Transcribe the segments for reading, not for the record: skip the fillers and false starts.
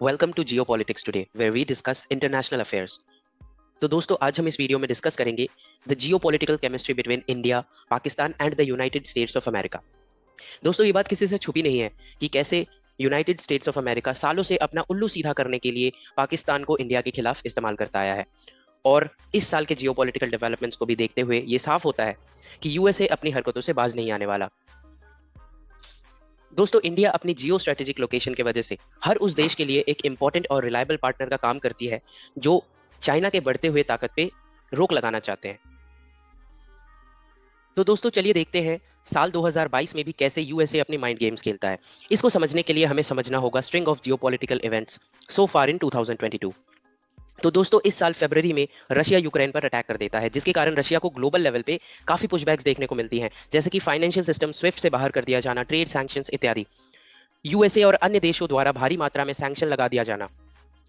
Welcome to geopolitics today where we discuss international affairs. तो दोस्तों, आज हम इस वीडियो में डिस्कस करेंगे the geopolitical chemistry between India, Pakistan and the United States of America. दोस्तों, ये बात किसी से छुपी नहीं है कि कैसे यूनाइटेड स्टेट्स ऑफ अमेरिका सालों से अपना उल्लू सीधा करने के लिए पाकिस्तान को इंडिया के खिलाफ इस्तेमाल करता आया है। और इस साल के जियो पॉलिटिकल डेवलपमेंट्स को भी देखते हुए ये साफ होता है कि यूएसए अपनी हरकतों से बाज नहीं आने वाला। दोस्तों, इंडिया अपनी जियो स्ट्रेटेजिक लोकेशन की वजह से हर उस देश के लिए एक इंपॉर्टेंट और रिलायबल पार्टनर का काम करती है जो चाइना के बढ़ते हुए ताकत पे रोक लगाना चाहते हैं। तो दोस्तों, चलिए देखते हैं साल 2022 में भी कैसे यूएसए अपनी माइंड गेम्स खेलता है। इसको समझने के लिए हमें समझना होगा string of geopolitical events so far in 2022। तो दोस्तों, इस साल फरवरी में रशिया यूक्रेन पर अटैक कर देता है, जिसके कारण रशिया को ग्लोबल लेवल पे काफी पुशबैक्स देखने को मिलती हैं, जैसे कि फाइनेंशियल सिस्टम स्विफ्ट से बाहर कर दिया जाना, ट्रेड सैंक्शंस इत्यादि। यूएसए और अन्य देशों द्वारा भारी मात्रा में सैंक्शन लगा दिया जाना,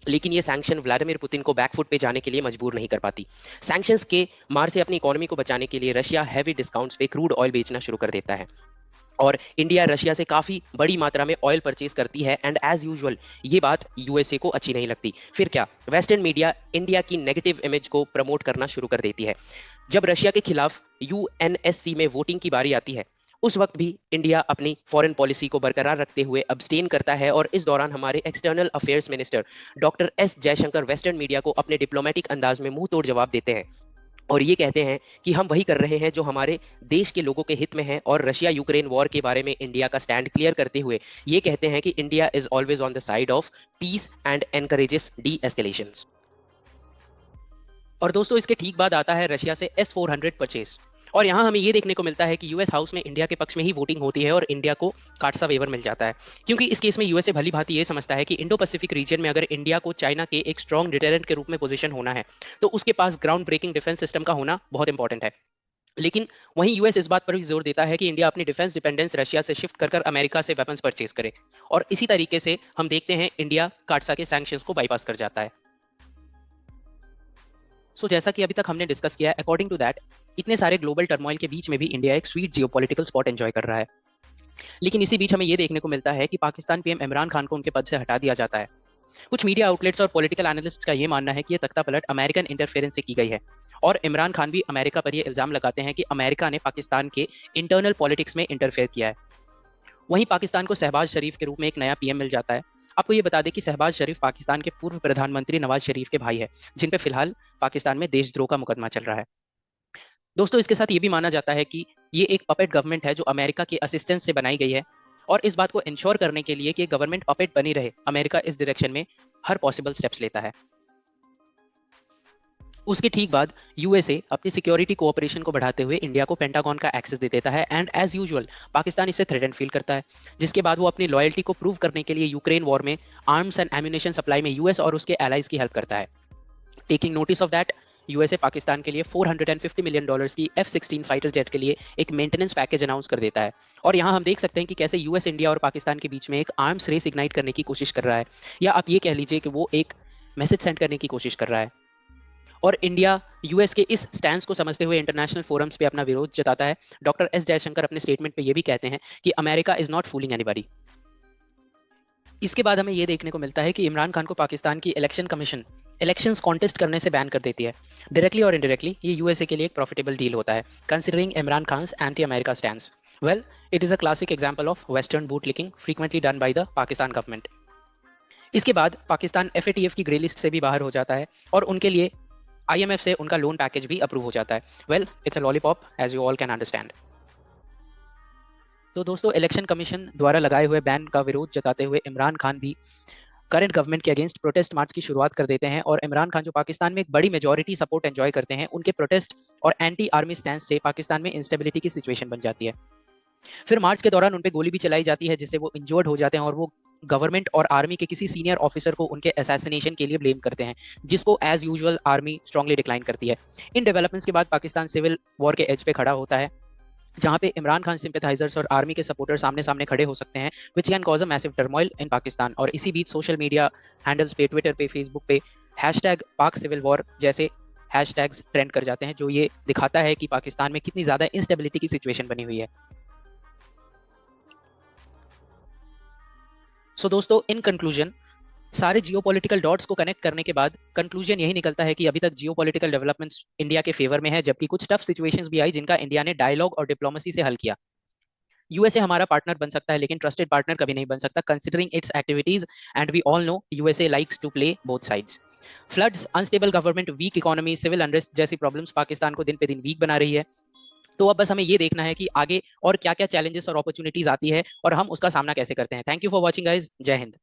लेकिन ये सैंक्शन व्लादिमीर पुतिन को बैकफुट पे जाने के लिए मजबूर नहीं कर पाती। सैंक्शंस के मार से अपनी इकोनॉमी को बचाने के लिए रशिया हैवी डिस्काउंट्स पे क्रूड ऑयल बेचना शुरू कर देता है और इंडिया रशिया से काफी बड़ी मात्रा में ऑयल परचेज करती है। एंड एज यूजुअल ये बात यूएसए को अच्छी नहीं लगती। फिर क्या, वेस्टर्न मीडिया इंडिया की नेगेटिव इमेज को प्रमोट करना शुरू कर देती है। जब रशिया के खिलाफ यूएनएससी में वोटिंग की बारी आती है, उस वक्त भी इंडिया अपनी फॉरेन पॉलिसी को बरकरार रखते हुए अब्सटेन करता है और इस दौरान हमारे external affairs minister doctor S Jaishankar western media को अपने डिप्लोमेटिक अंदाज में मुंह तोड़ जवाब देते हैं और ये कहते हैं कि हम वही कर रहे हैं जो हमारे देश के लोगों के हित में है। और रशिया यूक्रेन वॉर के बारे में इंडिया का स्टैंड क्लियर करते हुए ये कहते हैं कि India is always on the side of peace and encourages D escalation. और दोस्तों, इसके ठीक बाद आता है रशिया से S-400 परचेज। और यहाँ हमें ये देखने को मिलता है कि यूएस हाउस में इंडिया के पक्ष में ही वोटिंग होती है और इंडिया को काटसा वेवर मिल जाता है, क्योंकि इस केस में यूएसए भली भांति ये समझता है कि इंडो पैसिफिक रीजन में अगर इंडिया को चाइना के एक स्ट्रॉन्ग डिटेरेंट के रूप में पोजीशन होना है तो उसके पास ग्राउंड ब्रेकिंग डिफेंस सिस्टम का होना बहुत इंपॉर्टेंट है। लेकिन वहीं यूएस इस बात पर भी जोर देता है कि इंडिया अपनी डिफेंस डिपेंडेंस रशिया से शिफ्ट कर अमेरिका से वेपन्स परचेज करे। और इसी तरीके से हम देखते हैं इंडिया काटसा के सैंक्शंस को बाईपास कर जाता है। जैसा कि अभी तक हमने डिस्कस किया है, अकॉर्डिंग टू दैट इतने सारे ग्लोबल टर्मोइल के बीच में भी इंडिया एक स्वीट जियोपॉलिटिकल स्पॉट एंजॉय कर रहा है। लेकिन इसी बीच हमें ये देखने को मिलता है कि पाकिस्तान पीएम इमरान खान को उनके पद से हटा दिया जाता है। कुछ मीडिया आउटलेट्स और पॉलिटिकल एनालिस्ट का ये मानना है कि ये तख्तापलट अमेरिकन इंटरफेरेंस से की गई है और इमरान खान भी अमेरिका पर ये इल्जाम लगाते हैं कि अमेरिका ने पाकिस्तान के इंटरनल पॉलिटिक्स में इंटरफेयर किया है। वहीं पाकिस्तान को शहबाज शरीफ के रूप में एक नया पीएम मिल जाता है। आपको ये बता दें कि शहबाज शरीफ पाकिस्तान के पूर्व प्रधानमंत्री नवाज शरीफ के भाई है, जिन पे फिलहाल पाकिस्तान में देशद्रोह का मुकदमा चल रहा है। दोस्तों, इसके साथ ये भी माना जाता है कि ये एक पपेट गवर्नमेंट है जो अमेरिका के असिस्टेंस से बनाई गई है और इस बात को इंश्योर करने के लिए कि गवर्नमेंट पपेट बनी रहे, अमेरिका इस डायरेक्शन में हर पॉसिबल स्टेप्स लेता है। उसके ठीक बाद यूएसए अपनी सिक्योरिटी कोऑपरेशन को बढ़ाते हुए इंडिया को पेंटागन का एक्सेस दे देता है एंड एज यूजुअल पाकिस्तान इससे थ्रेटन फील करता है, जिसके बाद वो अपनी लॉयल्टी को प्रूव करने के लिए यूक्रेन वॉर में आर्म्स एंड एम्यूनेशन सप्लाई में यूएस और उसके एलाइज की हेल्प करता है। Taking notice of that, USA Pakistan के लिए $450 मिलियन की F-16 फाइटर जेट के लिए एक मेंटेनेंस पैकेज अनाउंस कर देता है। और यहाँ हम देख सकते हैं कि कैसे यूएस इंडिया और पाकिस्तान के बीच में एक आर्म्स रेस इग्नाइट करने की कोशिश कर रहा है, या आप ये कह लीजिए कि वो एक मैसेज सेंड करने की कोशिश कर रहा है। और इंडिया यूएस के इस स्टैंड को समझते हुए इंटरनेशनल फोरम्स पे अपना विरोध जताता है। डॉक्टर एस जयशंकर अपने स्टेटमेंट पे ये भी कहते हैं कि America is not fooling anybody. इसके बाद हमें ये देखने को मिलता है कि इमरान खान को पाकिस्तान की इलेक्शन कमीशन इलेक्शंस कॉन्टेस्ट करने से बैन कर देती है। डायरेक्टली और इनडायरेक्टली ये यूएसए के लिए एक प्रॉफिटेबल डील होता है, considering Imran Khan's anti America stands. Well, it is a classic example of western boot licking frequently done by the Pakistan government. इसके बाद पाकिस्तान FATF की ग्रे लिस्ट से भी बाहर हो जाता है और उनके लिए IMF से उनका लोन पैकेज भी अप्रूव हो जाता है। Well, it's a lollipop as you all can understand. तो दोस्तों, इलेक्शन कमीशन द्वारा लगाए हुए बैन का विरोध जताते हुए इमरान खान भी करंट गवर्नमेंट के अगेंस्ट प्रोटेस्ट मार्च की शुरुआत कर देते हैं और इमरान खान जो पाकिस्तान में एक बड़ी मेजॉरिटी सपोर्ट एंजॉय करते हैं, उनके प्रोटेस्ट और एंटी आर्मी स्टैंड से पाकिस्तान में इंस्टेबिलिटी की सिचुएशन बन जाती है। फिर मार्च के दौरान उन पे गोली भी चलाई जाती है, जिससे वो इंजर्ड हो जाते हैं और वो गवर्नमेंट और आर्मी के किसी सीनियर ऑफिसर को उनके असैसिनेशन के लिए ब्लेम करते हैं, जिसको as usual army strongly decline करती है। इन डेवलपमेंट्स के बाद पाकिस्तान सिविल वॉर के एज पे खड़ा होता है, जहां पे इमरान खान सिंपैथाइजर्स और आर्मी के सपोर्टर सामने सामने खड़े हो सकते हैं, which can cause a massive turmoil in Pakistan. और इसी बीच सोशल मीडिया हैंडल्स पे, ट्विटर पे, फेसबुक पे #पाक सिविल वॉर जैसे हैशटैग्स ट्रेंड कर जाते हैं, जो ये दिखाता है कि पाकिस्तान में कितनी ज्यादा इंस्टेबिलिटी की सिचुएशन बनी हुई है। दोस्तों, इन कंक्लूजन सारे जियोपॉलिटिकल डॉट्स को कनेक्ट करने के बाद कंक्लूजन यही निकलता है कि अभी तक जियोपॉलिटिकल डेवलपमेंट्स इंडिया के फेवर में है, जबकि कुछ टफ सिचुएशंस भी आई जिनका इंडिया ने डायलॉग और डिप्लोमेसी से हल किया। यूएसए हमारा पार्टनर बन सकता है लेकिन ट्रस्टेड पार्टनर कभी नहीं बन सकता, considering its activities, and we all know USA likes to play both sides. Floods, unstable government, weak economy, civil unrest जैसी प्रॉब्लम्स पाकिस्तान को दिन पे दिन वीक बना रही है। तो अब बस हमें ये देखना है कि आगे और क्या क्या चैलेंजेस और अपॉर्चुनिटीज आती है और हम उसका सामना कैसे करते हैं। Thank you for watching guys, जय हिंद।